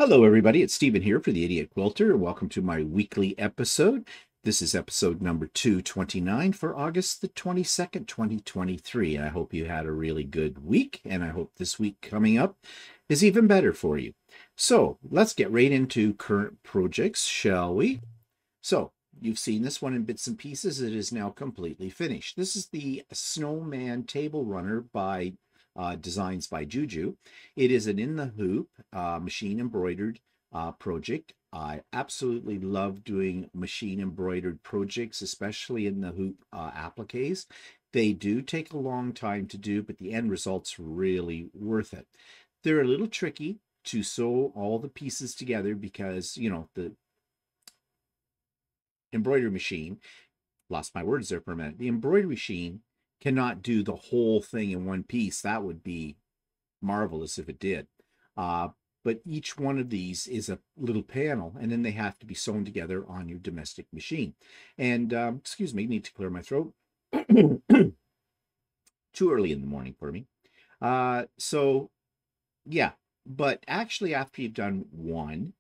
Hello, everybody. It's Stephen here for the Idiot Quilter. Welcome to my weekly episode. This is episode number 229 for August the 22nd, 2023. I hope you had a really good week, and I hope this week coming up is even better for you. So let's get right into current projects, shall we? So you've seen this one in bits and pieces. It is now completely finished. This is the Snowman Table Runner by Designs by JuJu. It is an in the hoop machine embroidered project. I absolutely love doing machine embroidered projects, especially in the hoop appliques. They do take a long time to do, but the end result's really worth it. They're a little tricky to sew all the pieces together because, you know, the embroidery machine, lost my words there for a minute, the embroidery machine cannot do the whole thing in one piece. That would be marvelous if it did. But each one of these is a little panel, and then they have to be sewn together on your domestic machine. And excuse me, need to clear my throat. Too early in the morning for me. So yeah, but actually after you've done one,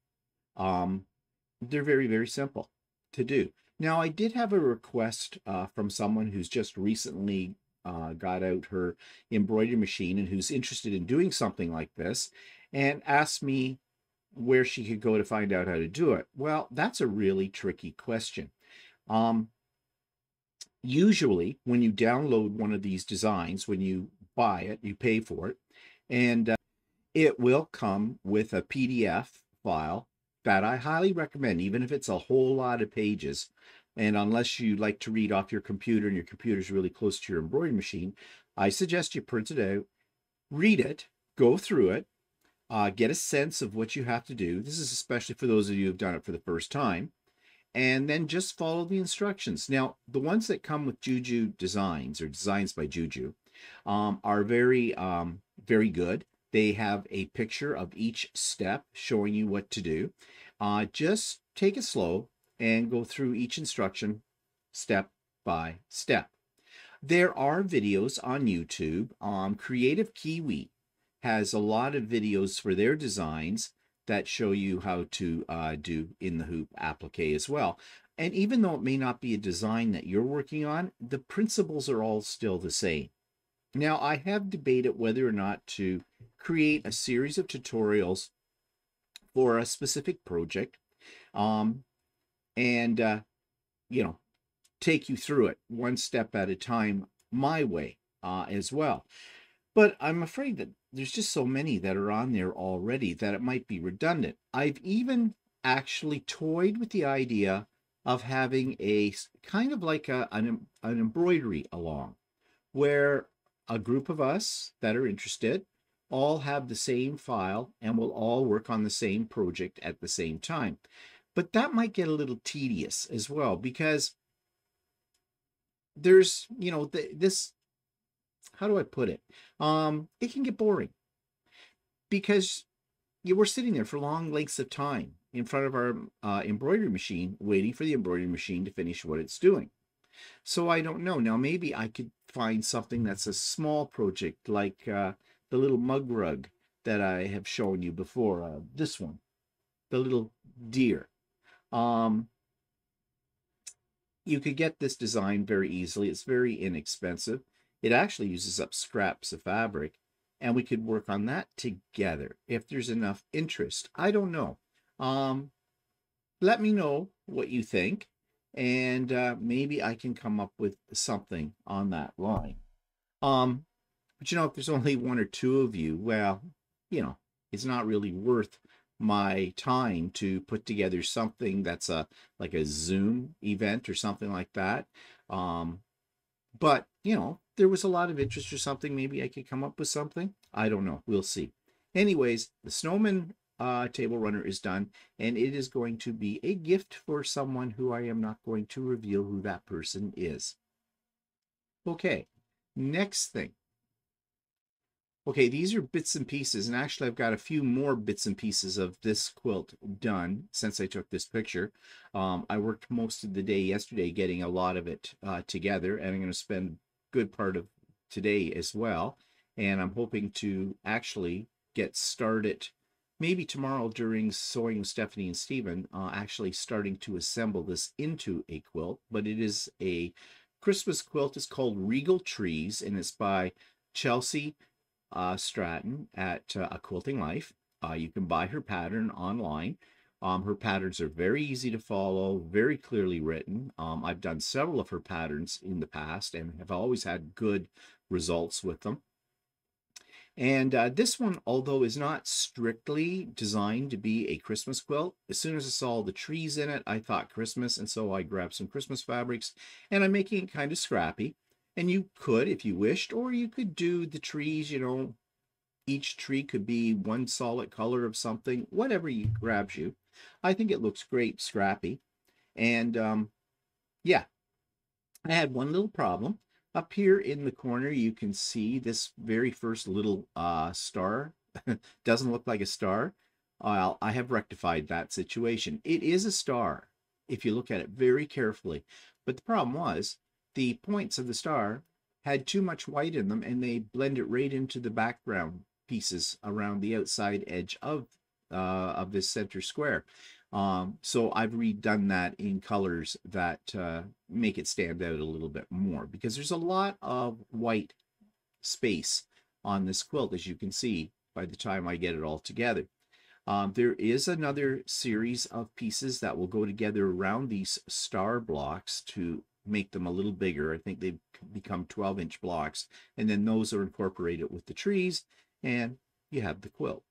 they're very, very simple to do. Now, I did have a request from someone who's just recently got out her embroidery machine and who's interested in doing something like this, and asked me where she could go to find out how to do it. Well, that's a really tricky question. Usually, when you download one of these designs, when you buy it, you pay for it, and it will come with a PDF file that I highly recommend, even if it's a whole lot of pages. And unless you like to read off your computer and your computer's really close to your embroidery machine, I suggest you print it out, read it, go through it, get a sense of what you have to do. This is especially for those of you who've done it for the first time. And then just follow the instructions. Now, the ones that come with JuJu designs, or designs by JuJu, are very, very good. They have a picture of each step showing you what to do. Just take it slow and go through each instruction step by step. There are videos on YouTube. Creative Kiwi has a lot of videos for their designs that show you how to do in the hoop applique as well. And even though it may not be a design that you're working on, the principles are all still the same. Now, I have debated whether or not to create a series of tutorials for a specific project, and you know, take you through it one step at a time my way as well. But I'm afraid that there's just so many that are on there already that it might be redundant. I've even actually toyed with the idea of having a kind of like an embroidery along, where a group of us that are interested all have the same file and will all work on the same project at the same time. But that might get a little tedious as well, because there's, you know, this, how do I put it? It can get boring because you were sitting there for long lengths of time in front of our embroidery machine, waiting for the embroidery machine to finish what it's doing. So I don't know. Now, maybe I could find something that's a small project, like the little mug rug that I have shown you before. This one, the little deer. You could get this design very easily. It's very inexpensive. It actually uses up scraps of fabric, and we could work on that together if there's enough interest. I don't know. Let me know what you think, and maybe I can come up with something on that line. But you know, if there's only one or two of you, well, you know, it's not really worth my time to put together something that's like a Zoom event or something like that. But you know, there was a lot of interest or something. Maybe I could come up with something. I don't know. We'll see. Anyways, the Snowman Table Runner is done, and it is going to be a gift for someone who I am not going to reveal who that person is. Okay, next thing. Okay, these are bits and pieces, and actually I've got a few more bits and pieces of this quilt done since I took this picture. I worked most of the day yesterday getting a lot of it together, and I'm going to spend a good part of today as well. And I'm hoping to actually get started maybe tomorrow during Sewing with Stephanie and Stephen, actually starting to assemble this into a quilt. But it is a Christmas quilt. It's called Regal Trees, and it's by Chelsea Stratton at A Quilting Life. You can buy her pattern online. Her patterns are very easy to follow, very clearly written. I've done several of her patterns in the past and have always had good results with them. And this one, although is not strictly designed to be a Christmas quilt, as soon as I saw the trees in it, I thought Christmas, and so I grabbed some Christmas fabrics, and I'm making it kind of scrappy. And you could, if you wished, or you could do the trees, you know, each tree could be one solid color of something, whatever grabs you. I think it looks great, scrappy. And yeah, I had one little problem. Up here in the corner, you can see this very first little star. Doesn't look like a star. I have rectified that situation. It is a star if you look at it very carefully. But the problem was the points of the star had too much white in them, and they blend it right into the background pieces around the outside edge of this center square. So I've redone that in colors that make it stand out a little bit more, because there's a lot of white space on this quilt, as you can see by the time I get it all together. There is another series of pieces that will go together around these star blocks to make them a little bigger. I think they've become 12-inch blocks, and then those are incorporated with the trees, and you have the quilt.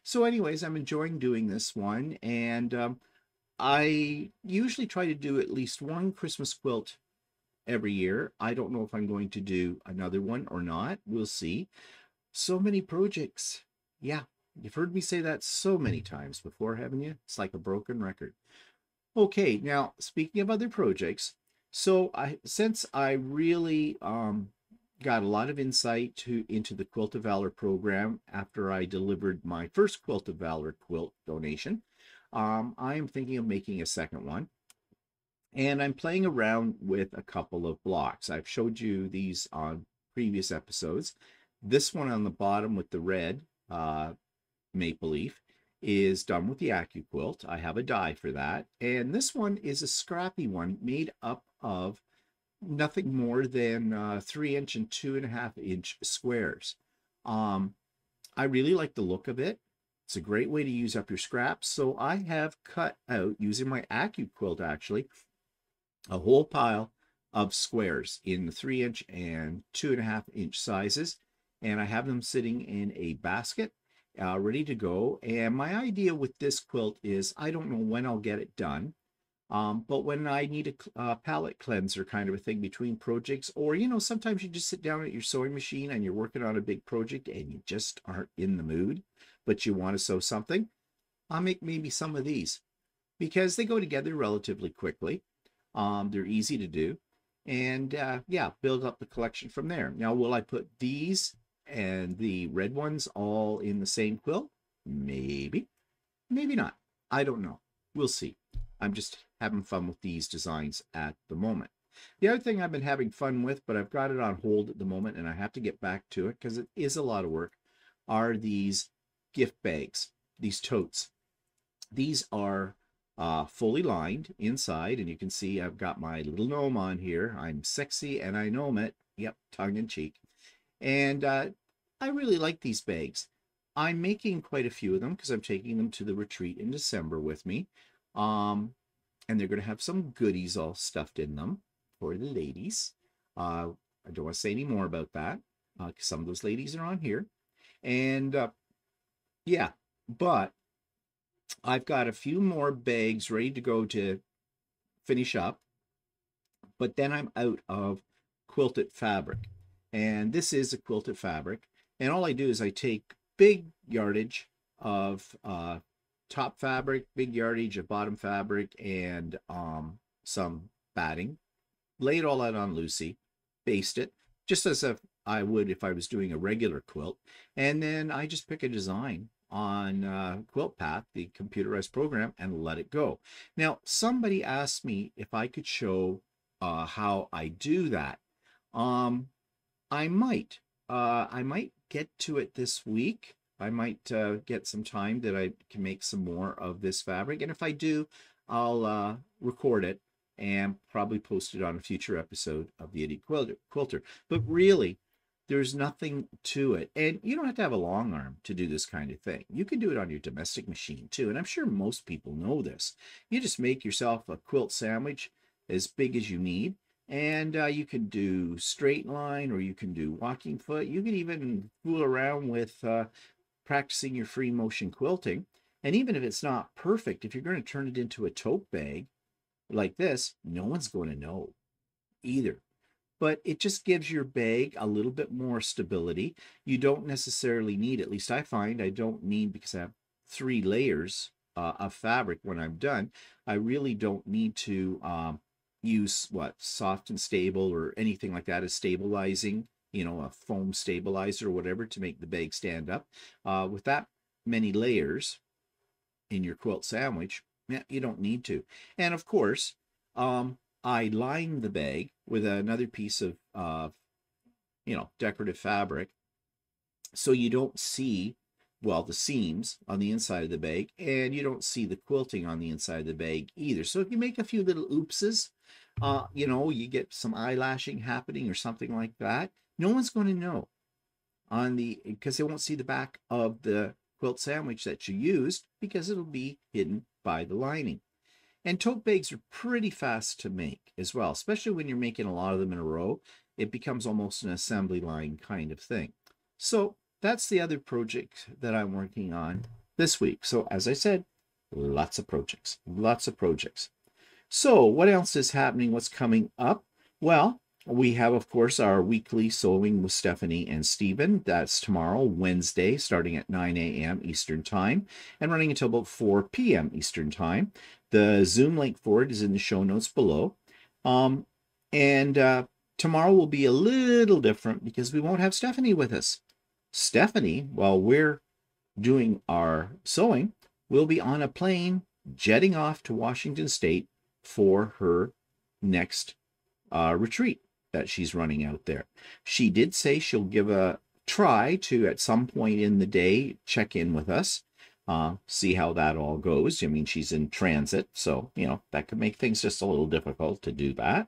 So anyways, I'm enjoying doing this one, and I usually try to do at least one Christmas quilt every year. I don't know if I'm going to do another one or not. We'll see. So many projects. Yeah, you've heard me say that so many times before, haven't you? It's like a broken record. Okay, now speaking of other projects, so since I really got a lot of insight into the Quilt of Valor program after I delivered my first Quilt of Valor quilt donation, I am thinking of making a second one. And I'm playing around with a couple of blocks. I've showed you these on previous episodes. This one on the bottom with the red maple leaf is done with the AccuQuilt. I have a die for that. And this one is a scrappy one made up of nothing more than 3-inch and 2.5-inch squares. I really like the look of it. It's a great way to use up your scraps. So I have cut out, using my AccuQuilt actually, a whole pile of squares in the 3-inch and 2.5-inch sizes. And I have them sitting in a basket, ready to go. And my idea with this quilt is I don't know when I'll get it done. But when I need a palette cleanser kind of a thing between projects, or, you know, sometimes you just sit down at your sewing machine and you're working on a big project and you just aren't in the mood, but you want to sew something, I'll make maybe some of these because they go together relatively quickly. They're easy to do. And yeah, build up the collection from there. Now, will I put these and the red ones all in the same quilt? Maybe. Maybe not. I don't know. We'll see. I'm just having fun with these designs at the moment. The other thing I've been having fun with, but I've got it on hold at the moment and I have to get back to it because it is a lot of work, are these gift bags, these totes. These are fully lined inside, and you can see I've got my little gnome on here. I'm sexy and I gnome it. Yep, tongue in cheek. And I really like these bags. I'm making quite a few of them because I'm taking them to the retreat in December with me. And they're going to have some goodies all stuffed in them for the ladies. I don't want to say any more about that because some of those ladies are on here. And yeah, but I've got a few more bags ready to go to finish up. But then I'm out of quilted fabric. And this is a quilted fabric. And all I do is I take big yardage of top fabric, big yardage of bottom fabric, and some batting. Lay it all out on Lucy, baste it, just as if I would if I was doing a regular quilt. And then I just pick a design on QuiltPath, the computerized program, and let it go. Now, somebody asked me if I could show how I do that. I might get to it this week. I might get some time that I can make some more of this fabric. And if I do, I'll record it and probably post it on a future episode of the Idiot Quilter. But really, there's nothing to it. And you don't have to have a long arm to do this kind of thing. You can do it on your domestic machine too. And I'm sure most people know this. You just make yourself a quilt sandwich as big as you need. And you can do straight line, or you can do walking foot. You can even fool around with practicing your free motion quilting. And even if it's not perfect, if you're going to turn it into a tote bag like this, no one's going to know either. But it just gives your bag a little bit more stability. You don't necessarily need, at least I find, I don't need, because I have 3 layers of fabric when I'm done, I really don't need to use soft and stable or anything like that as stabilizing, a foam stabilizer or whatever to make the bag stand up. With that many layers in your quilt sandwich, you don't need to. And of course, I line the bag with another piece of, decorative fabric, so you don't see, the seams on the inside of the bag, and you don't see the quilting on the inside of the bag either. So if you make a few little oopses, you get some eyelashing happening or something like that, no one's going to know because they won't see the back of the quilt sandwich that you used, because it'll be hidden by the lining. And tote bags are pretty fast to make as well, especially when you're making a lot of them in a row. It becomes almost an assembly line kind of thing. So that's the other project that I'm working on this week. So as I said, lots of projects. So what else is happening? What's coming up? Well, we have, of course, our weekly sewing with Stephanie and Stephen. That's tomorrow, Wednesday, starting at 9 a.m. Eastern Time and running until about 4 p.m. Eastern Time. The Zoom link for it is in the show notes below. And tomorrow will be a little different because we won't have Stephanie with us. Stephanie, while we're doing our sewing, will be on a plane jetting off to Washington State for her next retreat that she's running out there. She did say she'll give a try to, at some point in the day, check in with us, see how that all goes. I mean, she's in transit, so, that could make things just a little difficult to do that.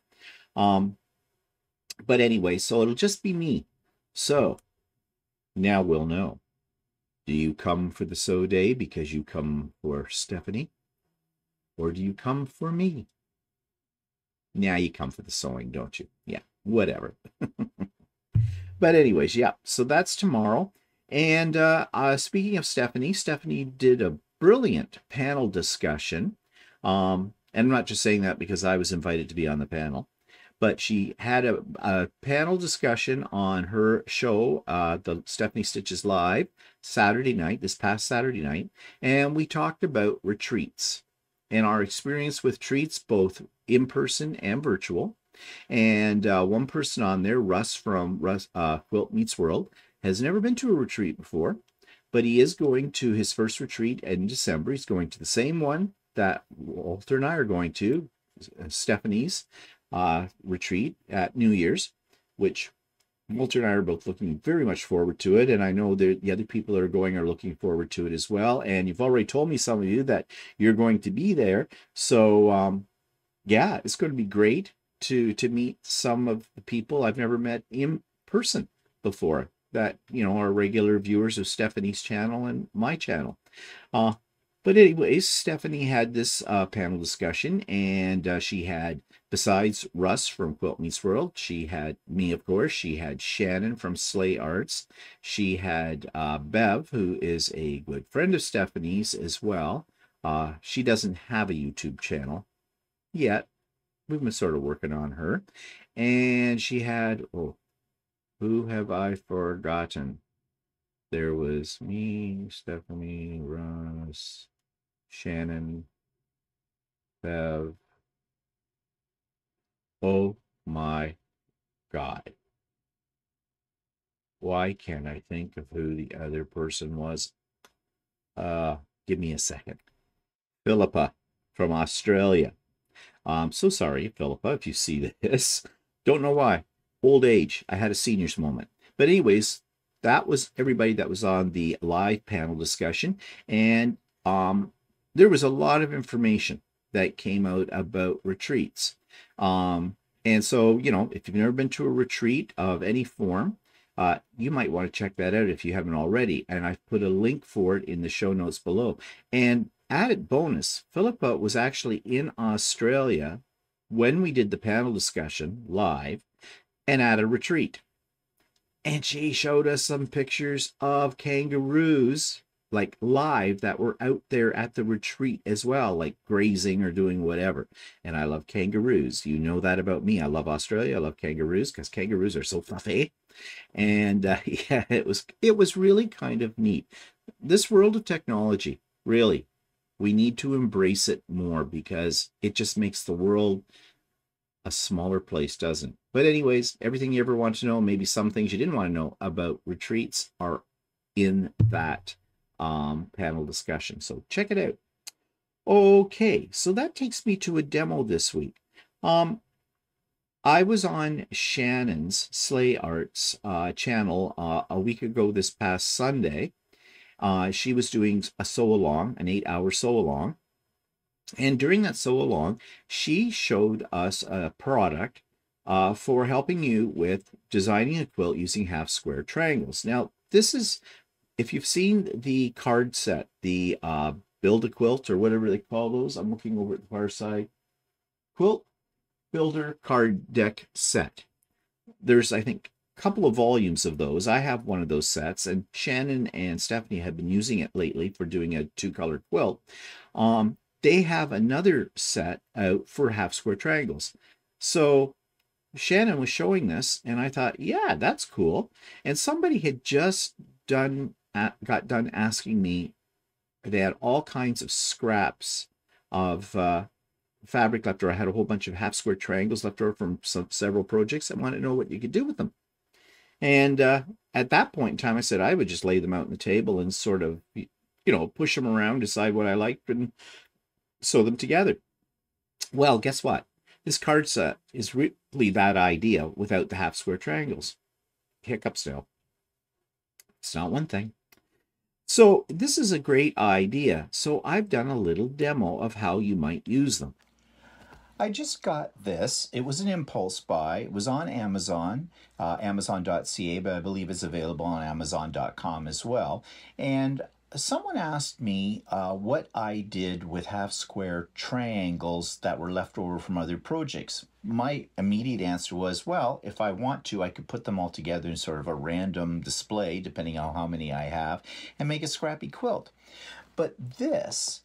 But anyway, so it'll just be me. So now we'll know. Do you come for the sew day because you come for Stephanie? Or do you come for me? Now you come for the sewing, don't you? Yeah, whatever. But anyways, yeah, so that's tomorrow. And speaking of Stephanie, Stephanie did a brilliant panel discussion. And I'm not just saying that because I was invited to be on the panel, but she had a panel discussion on her show, the Stephanie Stitches Live, this past Saturday night. And we talked about retreats and our experience with retreats, both in person and virtual. And one person on there, Russ from Quilt Meets World, has never been to a retreat before, but he is going to his first retreat in December. He's going to the same one that Walter and I are going to, Stephanie's retreat at New Year's, which Walter and I are both looking very much forward to it. And I know that the other people that are going are looking forward to it as well. And you've already told me, some of you, that you're going to be there. So yeah, it's going to be great to meet some of the people I've never met in person before, that, are regular viewers of Stephanie's channel and my channel. But anyways, Stephanie had this panel discussion, and she had, besides Russ from Quilt Meets World, she had me, of course. She had Shannon from Slay Arts. She had Bev, who is a good friend of Stephanie's as well. She doesn't have a YouTube channel yet. We've been sort of working on her. And she had, who have I forgotten? There was me, Stephanie, Russ, Shannon, Bev. Oh my God. Why can't I think of who the other person was? Give me a second. Philippa from Australia. I'm so sorry, Philippa, if you see this. Don't know why. Old age. I had a senior's moment. But anyways, that was everybody that was on the live panel discussion. And there was a lot of information that came out about retreats. And so, you know, if you've never been to a retreat of any form, you might want to check that out if you haven't already. And I've put a link for it in the show notes below. And added bonus, Philippa was actually in Australia when we did the panel discussion live and at a retreat. And she showed us some pictures of kangaroos, like live, that were out there at the retreat as well, like grazing or doing whatever. And I love kangaroos. You know that about me. I love Australia. I love kangaroos because kangaroos are so fluffy. And yeah, it was really kind of neat. This world of technology, really, we need to embrace it more because it just makes the world a smaller place, doesn't it? But anyways, everything you ever want to know, maybe some things you didn't want to know about retreats, are in that panel discussion. So check it out. Okay, so that takes me to a demo this week. I was on Shannon's Slay Arts channel a week ago this past Sunday. She was doing a sew-along, an 8-hour sew-along. And during that sew-along, she showed us a product for helping you with designing a quilt using half-square triangles. Now, this is, if you've seen the card set, the Build a Quilt or whatever they call those, I'm looking over at the far side, Quilt Builder Card Deck Set. There's, I think, a couple of volumes of those. I have one of those sets, and Shannon and Stephanie have been using it lately for doing a 2-color quilt. They have another set out for half-square triangles. So Shannon was showing this, and I thought, yeah, that's cool. And somebody had just got done asking me, they had all kinds of scraps of fabric left over. I had a whole bunch of half-square triangles left over from several projects. I wanted to know what you could do with them. And at that point in time, I said I would just lay them out on the table and sort of, you know, push them around, decide what I liked, and sew them together. Well, guess what? This card set is really that idea without the half-square triangles. Hiccups now. It's not one thing. So this is a great idea. So I've done a little demo of how you might use them. I just got this. It was an impulse buy. It was on Amazon, amazon.ca, but I believe it's available on amazon.com as well. And someone asked me what I did with half-square triangles that were left over from other projects. My immediate answer was, well, if I want to, I could put them all together in sort of a random display, depending on how many I have, and make a scrappy quilt. But this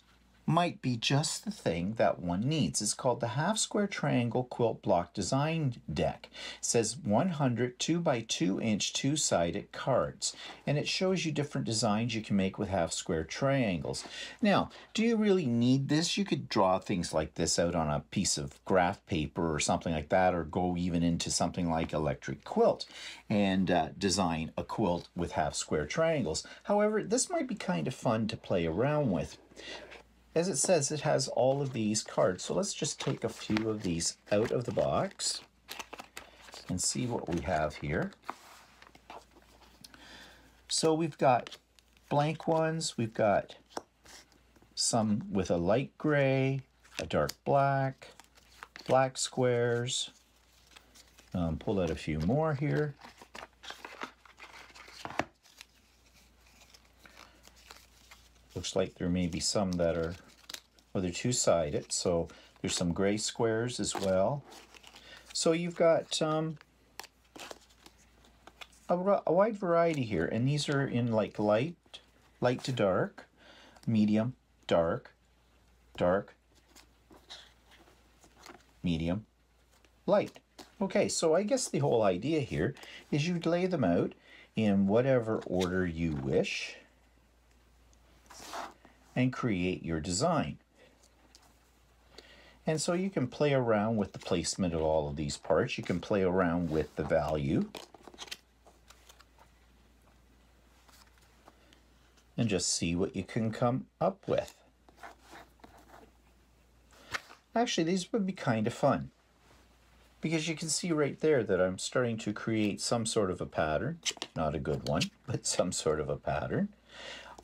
might be just the thing that one needs. It's called the Half-Square Triangle Quilt Block Design Deck. It says 100 2x2-inch two-sided cards, and it shows you different designs you can make with half-square triangles. Now, do you really need this? You could draw things like this out on a piece of graph paper or something like that, or go even into something like Electric Quilt and design a quilt with half-square triangles. However, this might be kind of fun to play around with. As it says, it has all of these cards. So let's just take a few of these out of the box and see what we have here. So we've got blank ones. We've got some with a light gray, a dark black, black squares. Pull out a few more here. Looks like there may be some that are, well, they're two-sided, so there's some gray squares as well. So you've got a wide variety here, and these are in like light to dark, medium, dark, dark, medium, light. Okay, so I guess the whole idea here is you'd lay them out in whatever order you wish and create your design. And so you can play around with the placement of all of these parts. You can play around with the value and just see what you can come up with. Actually, these would be kind of fun because you can see right there that I'm starting to create some sort of a pattern. Not a good one, but some sort of a pattern.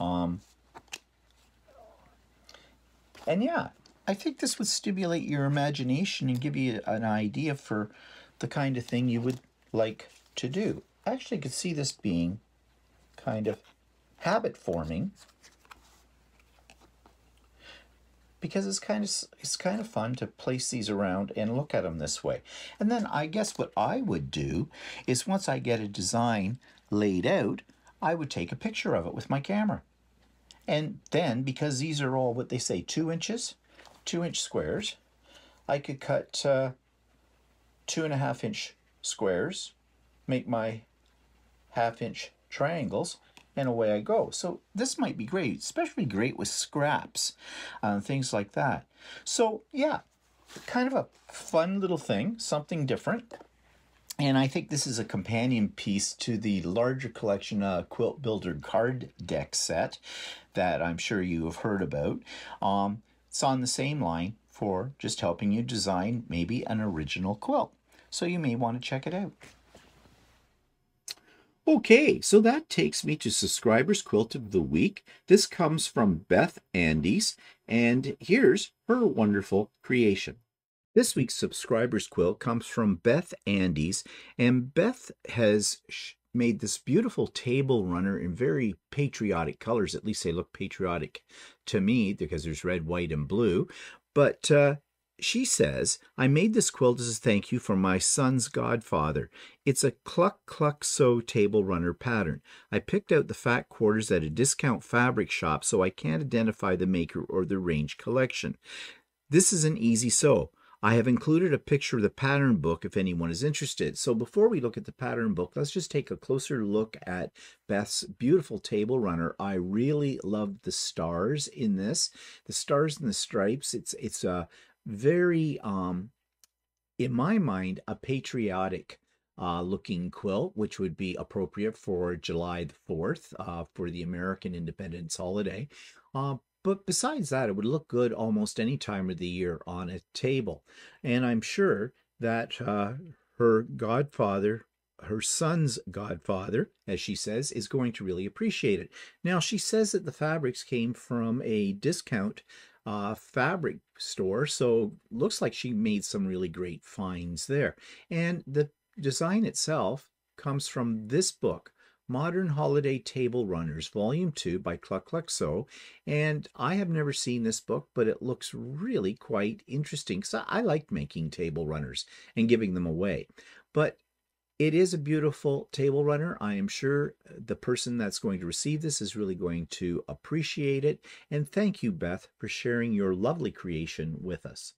And yeah, I think this would stimulate your imagination and give you an idea for the kind of thing you would like to do. I actually could see this being kind of habit forming, because it's kind of fun to place these around and look at them this way. And then I guess what I would do is, once I get a design laid out, I would take a picture of it with my camera. And then, because these are all what they say 2 inches, 2-inch squares, I could cut 2.5-inch squares, make my 1/2-inch triangles, and away I go. So this might be great, especially great with scraps, things like that. So yeah, kind of a fun little thing, something different. And I think this is a companion piece to the larger collection Quilt Builder card deck set that I'm sure you have heard about. It's on the same line for just helping you design maybe an original quilt. So you may want to check it out. Okay, so that takes me to Subscriber's Quilt of the Week. This comes from Beth Andes, and here's her wonderful creation. This week's Subscriber's Quilt comes from Beth Andes, and Beth has made this beautiful table runner in very patriotic colors. At least they look patriotic to me, because there's red, white, and blue. But she says, I made this quilt as a thank you for my son's godfather. It's a cluck cluck sew table runner pattern. I picked out the fat quarters at a discount fabric shop, so I can't identify the maker or the range collection. This is an easy sew. I have included a picture of the pattern book if anyone is interested. So before we look at the pattern book, let's just take a closer look at Beth's beautiful table runner. I really love the stars in this. The stars and the stripes. It's a very, in my mind, a patriotic looking quilt, which would be appropriate for July the 4th, for the American Independence holiday. But besides that, it would look good almost any time of the year on a table. And I'm sure that her godfather, her son's godfather, as she says, is going to really appreciate it. Now, she says that the fabrics came from a discount fabric store, so looks like she made some really great finds there. And the design itself comes from this book, Modern Holiday Table Runners, Volume 2 by Cluck Cluck Sew. And I have never seen this book, but it looks really quite interesting, because I like making table runners and giving them away. But it is a beautiful table runner. I am sure the person that's going to receive this is really going to appreciate it. And thank you, Beth, for sharing your lovely creation with us.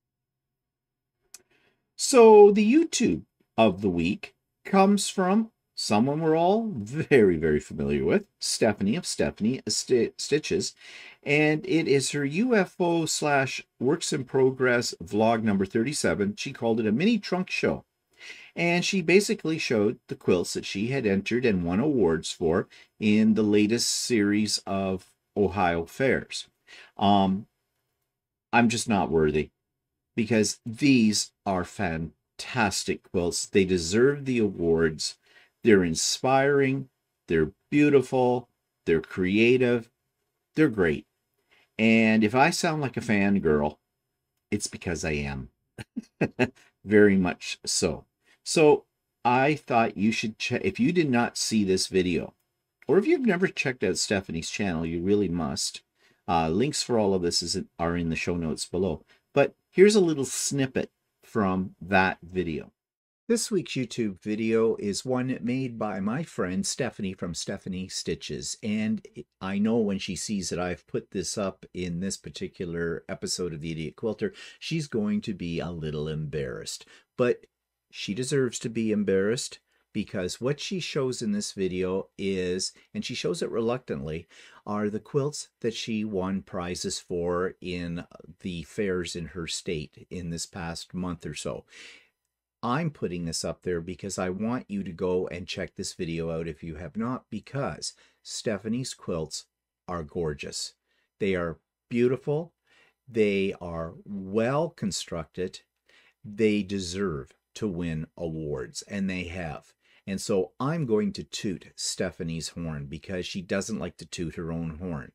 So the YouTube of the week comes from someone we're all very, very familiar with, Stephanie of Stephanie Stitches, and it is her UFO / Works in Progress vlog number 37. She called it a mini trunk show, and she basically showed the quilts that she had entered and won awards for in the latest series of Ohio fairs. I'm just not worthy, because these are fantastic quilts. They deserve the awards. They're inspiring, they're beautiful, they're creative, they're great. And if I sound like a fangirl, it's because I am. Very much so. So I thought you should check, if you did not see this video, or if you've never checked out Stephanie's channel, you really must. Links for all of this are in the show notes below. But here's a little snippet from that video. This week's YouTube video is one made by my friend Stephanie from Stephanie Stitches, and I know when she sees that I've put this up in this particular episode of the Idiot Quilter, she's going to be a little embarrassed. But she deserves to be embarrassed, because what she shows in this video is, and she shows it reluctantly, are the quilts that she won prizes for in the fairs in her state in this past month or so. I'm putting this up there because I want you to go and check this video out if you have not, because Stephanie's quilts are gorgeous. They are beautiful. They are well constructed. They deserve to win awards, and they have. And so I'm going to toot Stephanie's horn because she doesn't like to toot her own horn.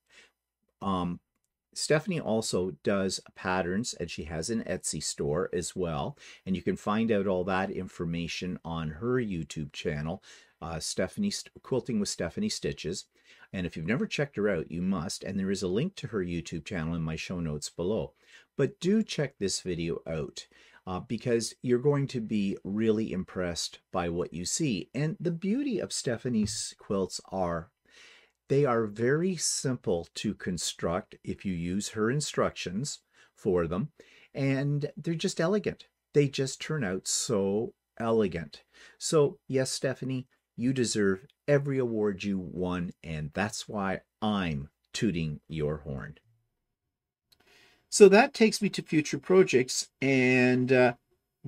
Stephanie also does patterns, and she has an Etsy store as well. And you can find out all that information on her YouTube channel, Quilting with Stephanie Stitches. And if you've never checked her out, you must. And there is a link to her YouTube channel in my show notes below. But do check this video out because you're going to be really impressed by what you see. And the beauty of Stephanie's quilts are they are very simple to construct if you use her instructions for them, and they're just elegant. They just turn out so elegant. So yes, Stephanie, you deserve every award you won, and that's why I'm tooting your horn. So that takes me to future projects, and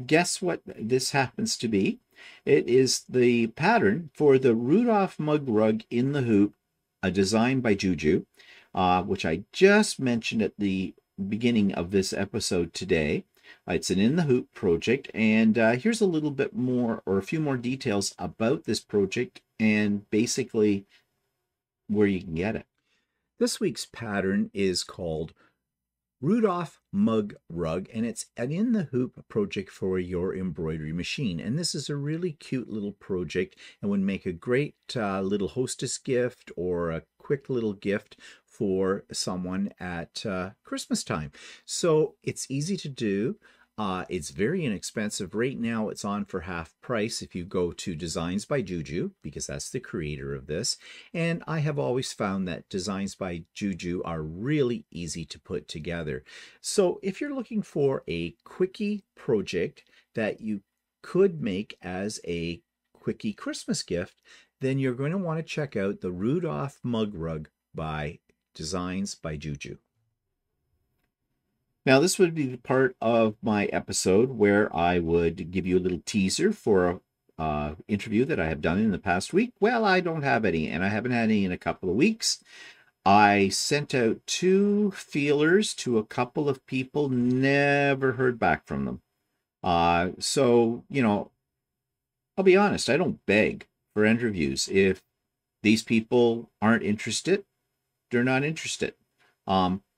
guess what this happens to be? It is the pattern for the Rudolph mug rug in the hoop, a design by JuJu, which I just mentioned at the beginning of this episode today. It's an in the hoop project, and here's a little bit more or a few more details about this project and basically where you can get it. This week's pattern is called Rudolph Mug Rug, and it's an in the hoop project for your embroidery machine. And this is a really cute little project and would make a great little hostess gift or a quick little gift for someone at Christmas time. So it's easy to do. It's very inexpensive. Right now it's on for half price if you go to Designs by JuJu, because that's the creator of this. And I have always found that Designs by JuJu are really easy to put together. So if you're looking for a quickie project that you could make as a quickie Christmas gift, then you're going to want to check out the Rudolph Mug Rug by Designs by JuJu. Now, this would be the part of my episode where I would give you a little teaser for an interview that I have done in the past week. Well, I don't have any, and I haven't had any in a couple of weeks. I sent out 2 feelers to a couple of people, never heard back from them. So, you know, I'll be honest, I don't beg for interviews. If these people aren't interested, they're not interested.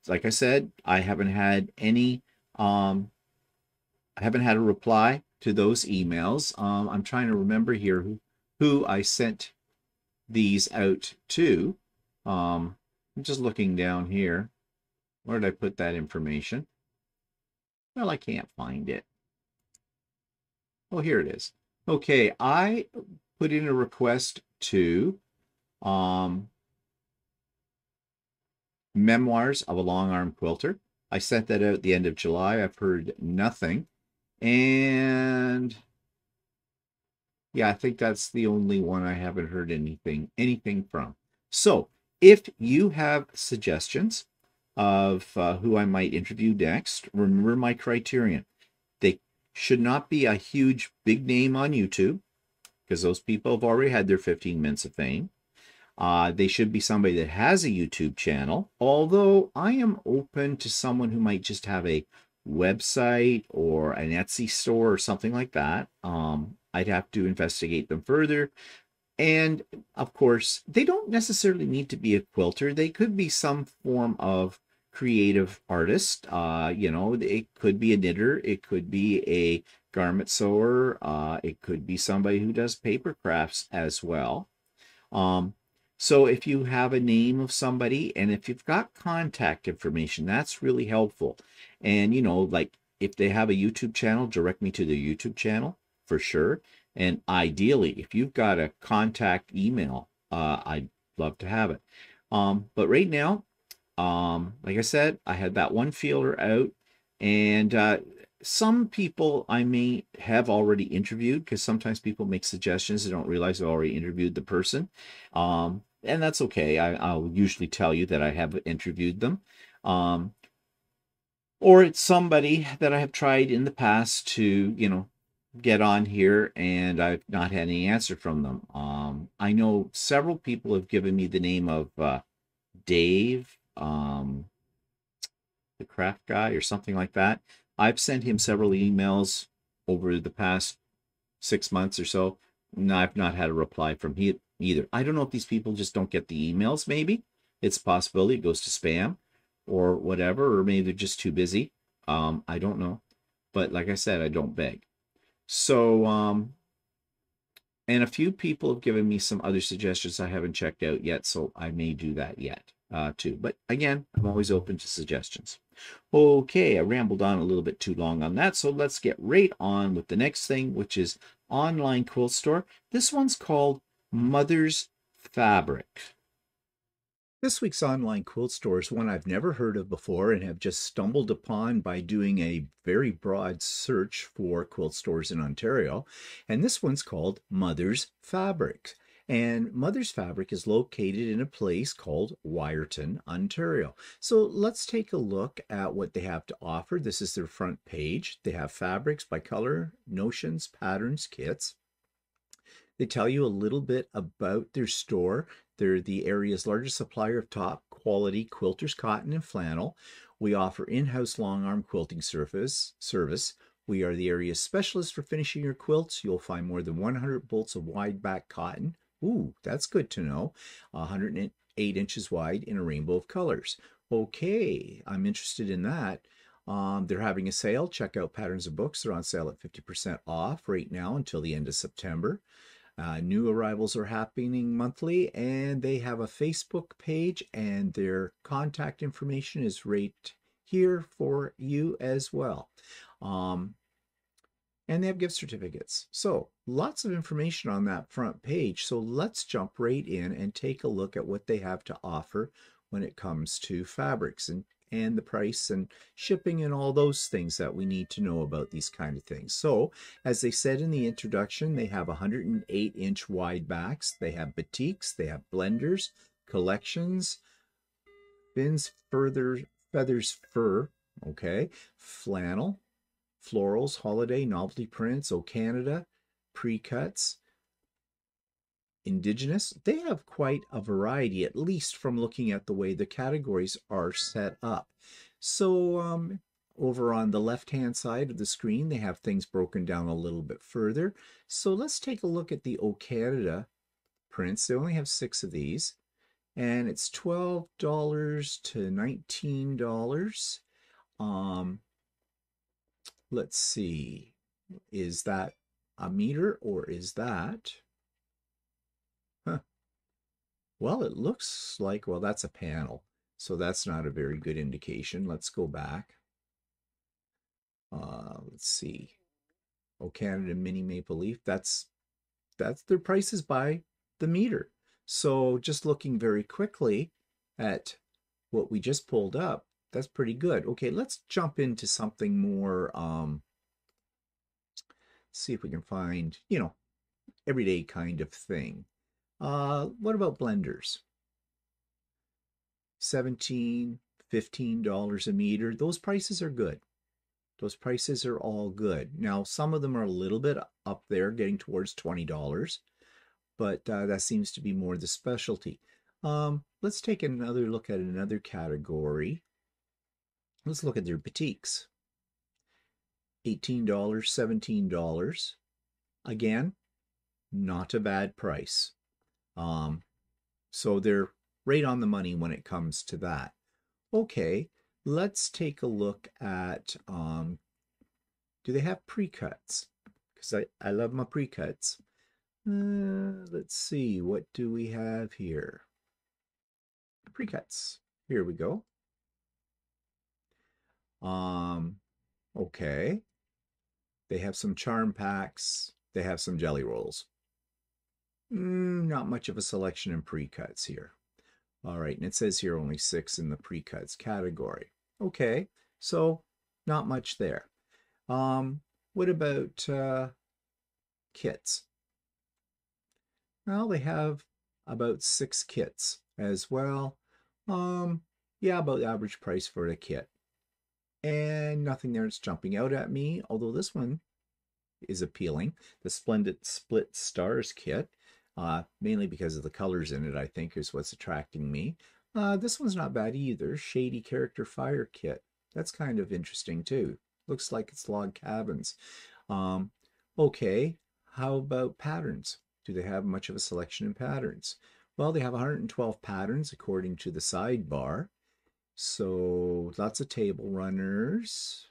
Like I said, I haven't had any, I haven't had a reply to those emails. I'm trying to remember here who I sent these out to. I'm just looking down here. Where did I put that information? Well, I can't find it. Oh, here it is. Okay, I put in a request to Memoirs of a Long Arm Quilter. I sent that out at the end of July. I've heard nothing. And yeah, I think that's the only one I haven't heard anything from. So if you have suggestions of who I might interview next, remember my criterion. They should not be a huge, big name on YouTube, because those people have already had their 15 minutes of fame. They should be somebody that has a YouTube channel, although I am open to someone who might just have a website or an Etsy store or something like that. I'd have to investigate them further. And of course, they don't necessarily need to be a quilter. They could be some form of creative artist. You know, it could be a knitter. It could be a garment sewer. It could be somebody who does paper crafts as well. So if you have a name of somebody and if you've got contact information, that's really helpful. And, you know, like if they have a YouTube channel, direct me to their YouTube channel for sure. And ideally, if you've got a contact email, I'd love to have it. But right now, like I said, I had that one feeler out, and some people I may have already interviewed, because sometimes people make suggestions. They don't realize I've already interviewed the person. And that's okay. I'll usually tell you that I have interviewed them. Or it's somebody that I have tried in the past to, you know, get on here, and I've not had any answer from them. I know several people have given me the name of Dave, the craft guy or something like that. I've sent him several emails over the past 6 months or so. No, I've not had a reply from he either. I don't know if these people just don't get the emails, maybe. It's a possibility it goes to spam or whatever, or maybe they're just too busy. I don't know. But like I said, I don't beg. So, and a few people have given me some other suggestions I haven't checked out yet, so I may do that yet too. But again, I'm always open to suggestions. Okay, I rambled on a little bit too long on that, so let's get right on with the next thing, which is online quilt store. This one's called Mother's Fabric. This week's online quilt store is one I've never heard of before and have just stumbled upon by doing a very broad search for quilt stores in Ontario. And this one's called Mother's Fabric. And Mother's Fabric is located in a place called Wyerton, Ontario. So let's take a look at what they have to offer. This is their front page. They have fabrics by color, notions, patterns, kits. They tell you a little bit about their store. They're the area's largest supplier of top quality quilters, cotton, and flannel. We offer in-house long arm quilting service. We are the area's specialist for finishing your quilts. You'll find more than 100 bolts of wide back cotton. Ooh, that's good to know. 108 inches wide in a rainbow of colors. Okay, I'm interested in that. They're having a sale. Check out Patterns of Books. They're on sale at 50% off right now until the end of September. New arrivals are happening monthly, and they have a Facebook page, and their contact information is right here for you as well. And they have gift certificates. So lots of information on that front page. So let's jump right in and take a look at what they have to offer when it comes to fabrics and the price and shipping and all those things that we need to know about these kind of things. So, as they said in the introduction, they have 108-inch wide backs. They have batiks, they have blenders, collections, fins, feathers, fur, okay, flannel, florals, holiday, novelty prints, O Canada, pre-cuts, Indigenous. They have quite a variety, at least from looking at the way the categories are set up. So over on the left-hand side of the screen, they have things broken down a little bit further. So let's take a look at the O Canada prints. They only have 6 of these, and it's $12 to $19. Let's see, is that a meter or is that... Well, it looks like, well, that's a panel, so that's not a very good indication. Let's go back. Let's see. Oh, Canada Mini Maple Leaf, that's their prices by the meter. So just looking very quickly at what we just pulled up, that's pretty good. Okay, let's jump into something more, see if we can find, you know, everyday kind of thing. What about blenders? $17, $15 a meter. Those prices are good. Those prices are all good. Now, some of them are a little bit up there, getting towards $20, but that seems to be more the specialty. Let's take another look at another category. Let's look at their batiks. $18, $17. Again, not a bad price. So they're right on the money when it comes to that. Okay, let's take a look at, do they have pre-cuts? Because I love my pre-cuts. Let's see, what do we have here? Pre-cuts. Here we go. Okay. They have some charm packs. They have some jelly rolls. Not much of a selection in pre-cuts here. All right, and it says here only 6 in the pre-cuts category. Okay, so not much there. What about kits? Well, they have about 6 kits as well. Yeah, about the average price for a kit. And nothing there that's jumping out at me, although this one is appealing. The Splendid Split Stars kit. Mainly because of the colors in it, I think, is what's attracting me. This one's not bad either. Shady Character Fire Kit. That's kind of interesting too. Looks like it's log cabins. Okay. How about patterns? Do they have much of a selection in patterns? Well, they have 112 patterns according to the sidebar. So lots of table runners.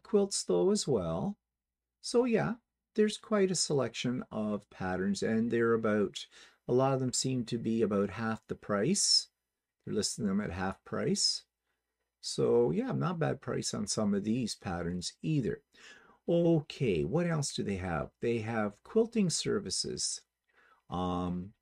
Quilts though as well. So yeah, there's quite a selection of patterns, and they're about, a lot of them seem to be about half the price. They're listing them at half price. So yeah, not bad price on some of these patterns either. Okay, what else do they have? They have quilting services. Don't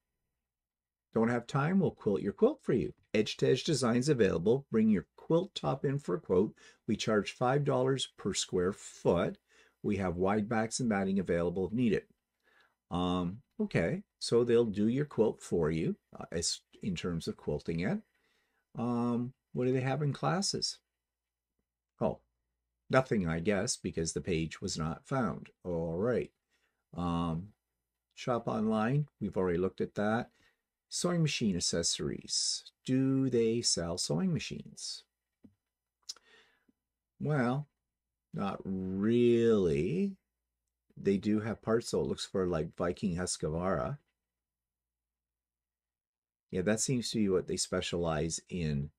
have time? We'll quilt your quilt for you. Edge-to-edge designs available. Bring your quilt top in for a quote. We charge $5 per square foot. We have wide backs and batting available if needed. Okay, so they'll do your quilt for you as in terms of quilting it. What do they have in classes? Oh, nothing, I guess, because the page was not found. All right. Shop online. We've already looked at that. Sewing machine accessories. Do they sell sewing machines? Well, not really. They do have parts, so it looks for like Viking Husqvarna. Yeah, that seems to be what they specialize in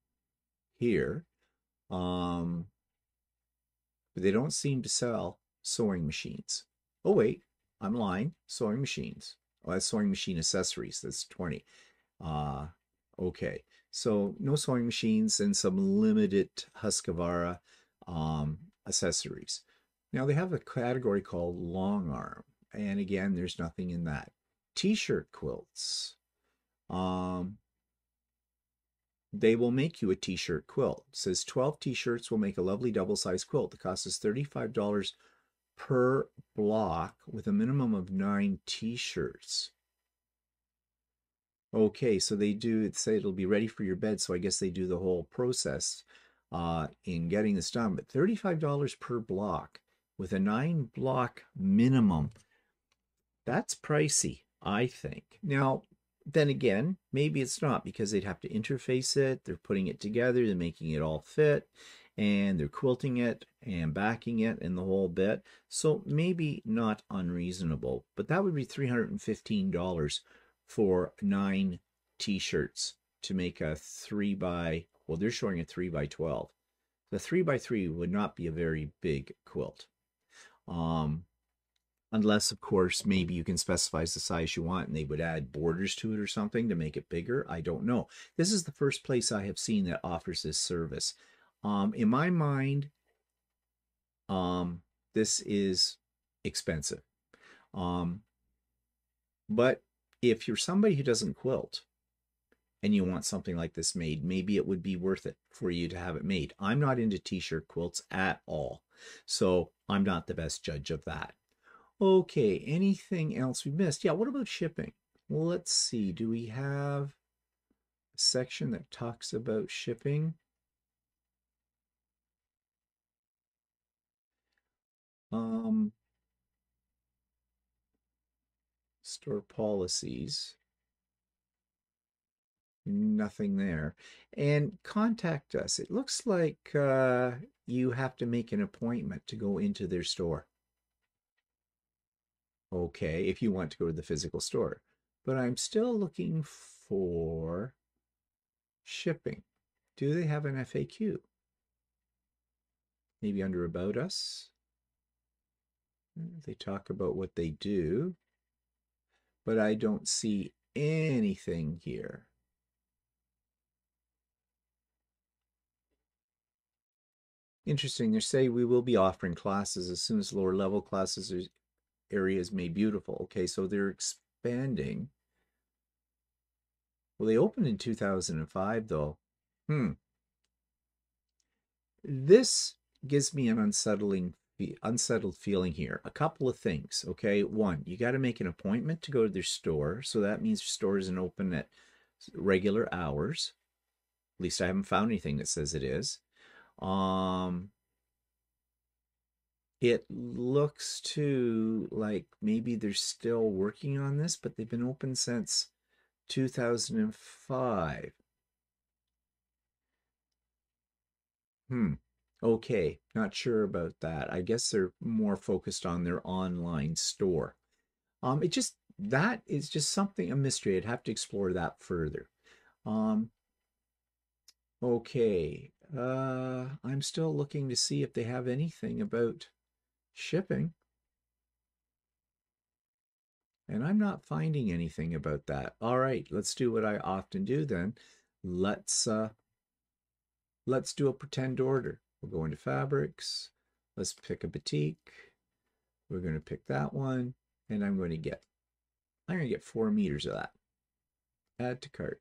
here. But they don't seem to sell sewing machines. Oh, wait, I'm lying. Sewing machines. Oh, that's sewing machine accessories. That's 20. Okay, so no sewing machines and some limited Husqvarna accessories. Now they have a category called long arm, and again, there's nothing in that. T-shirt quilts. They will make you a t-shirt quilt. It says 12 t-shirts will make a lovely double-sized quilt. The cost is $35 per block with a minimum of 9 t-shirts. Okay, so they do say it'll be ready for your bed, so I guess they do the whole process in getting this done. But $35 per block with a 9-block minimum, that's pricey, I think. Now, then again, maybe it's not, because they'd have to interface it. They're putting it together, they're making it all fit, and they're quilting it and backing it and the whole bit. So maybe not unreasonable, but that would be $315 for 9 t-shirts to make a 3x, well, they're showing a 3x12. The 3x3 would not be a very big quilt. Unless, of course, maybe you can specify the size you want and they would add borders to it or something to make it bigger. I don't know. This is the first place I have seen that offers this service. In my mind, this is expensive. But if you're somebody who doesn't quilt and you want something like this made, maybe it would be worth it for you to have it made. I'm not into t-shirt quilts at all, so I'm not the best judge of that. Okay, anything else we missed? Yeah, what about shipping? Well, let's see. Do we have a section that talks about shipping? Store policies. Nothing there. And contact us. It looks like you have to make an appointment to go into their store. Okay, if you want to go to the physical store. But I'm still looking for shipping. Do they have an FAQ? Maybe under About Us? They talk about what they do, but I don't see anything here. Interesting. They say we will be offering classes as soon as lower level classes or areas made beautiful. Okay, so they're expanding. Well, they opened in 2005, though. This gives me an unsettled feeling here. A couple of things, okay? One, you got to make an appointment to go to their store, so that means your store isn't open at regular hours. At least I haven't found anything that says it is. It looks too like maybe they're still working on this, but they've been open since 2005. Okay, not sure about that. I guess they're more focused on their online store. That is just something, a mystery. I'd have to explore that further. Um, okay. I'm still looking to see if they have anything about shipping, and I'm not finding anything about that. All right, let's do what I often do then. Let's uh let's do a pretend order. We'll go into fabrics. Let's pick a batik. We're going to pick that one, and I'm going to get 4 meters of that. Add to cart.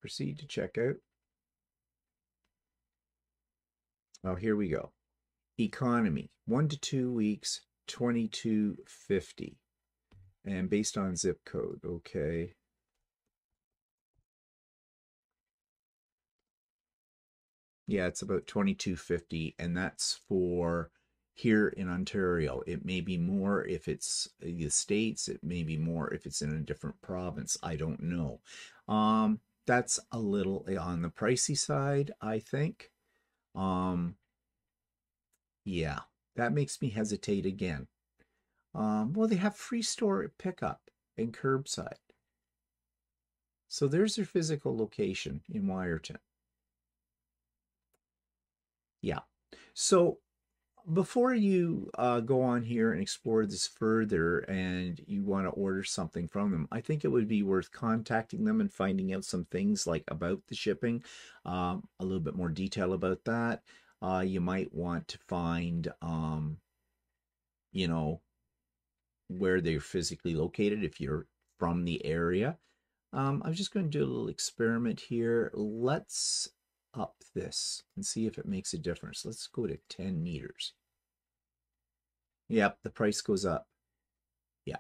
Proceed to checkout. Oh, here we go. Economy, 1 to 2 weeks, $22.50. And based on zip code, okay. Yeah, it's about $22.50, and that's for here in Ontario. It may be more if it's the States, it may be more if it's in a different province. I don't know. That's a little on the pricey side, I think. Yeah, that makes me hesitate again. Well, they have free store pickup and curbside. So there's their physical location in Wyerton. Yeah. So before you go on here and explore this further and you want to order something from them, I think it would be worth contacting them and finding out some things like about the shipping, a little bit more detail about that. You might want to find, you know, where they're physically located if you're from the area. I'm just going to do a little experiment here. Let's up this and see if it makes a difference. Let's go to 10 meters. Yep, the price goes up. Yeah.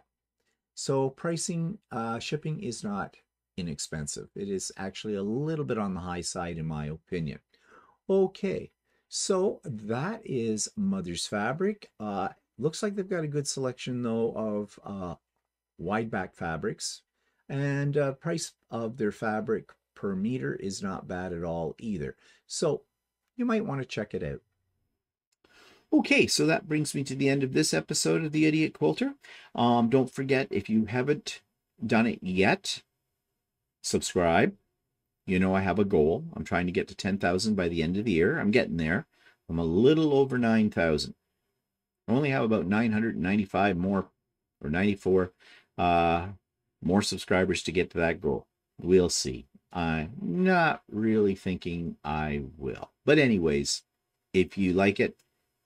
So pricing, shipping is not inexpensive. It is actually a little bit on the high side, in my opinion. Okay, so that is Mother's Fabric. Looks like they've got a good selection, though, of wide back fabrics. And price of their fabric per meter is not bad at all either. So you might want to check it out. Okay, so that brings me to the end of this episode of the Idiot Quilter. Don't forget, if you haven't done it yet, subscribe. You know I have a goal. I'm trying to get to 10,000 by the end of the year. I'm getting there. I'm a little over 9,000. I only have about 995 more, or 94 more subscribers to get to that goal. We'll see. I'm not really thinking I will. But anyways, if you like it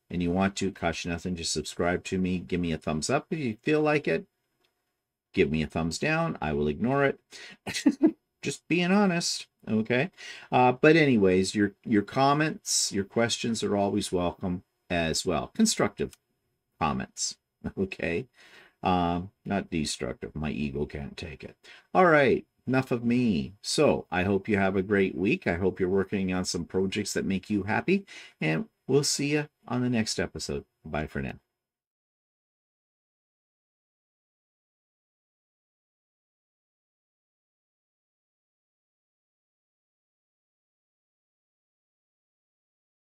and you want to, cost you nothing, just subscribe to me. Give me a thumbs up if you feel like it. Give me a thumbs down. I will ignore it. Just being honest. Okay. But anyways, your comments, your questions are always welcome as well. Constructive comments. Okay. Not destructive. My ego can't take it. All right. Enough of me. So I hope you have a great week. I hope you're working on some projects that make you happy, and we'll see you on the next episode. Bye for now.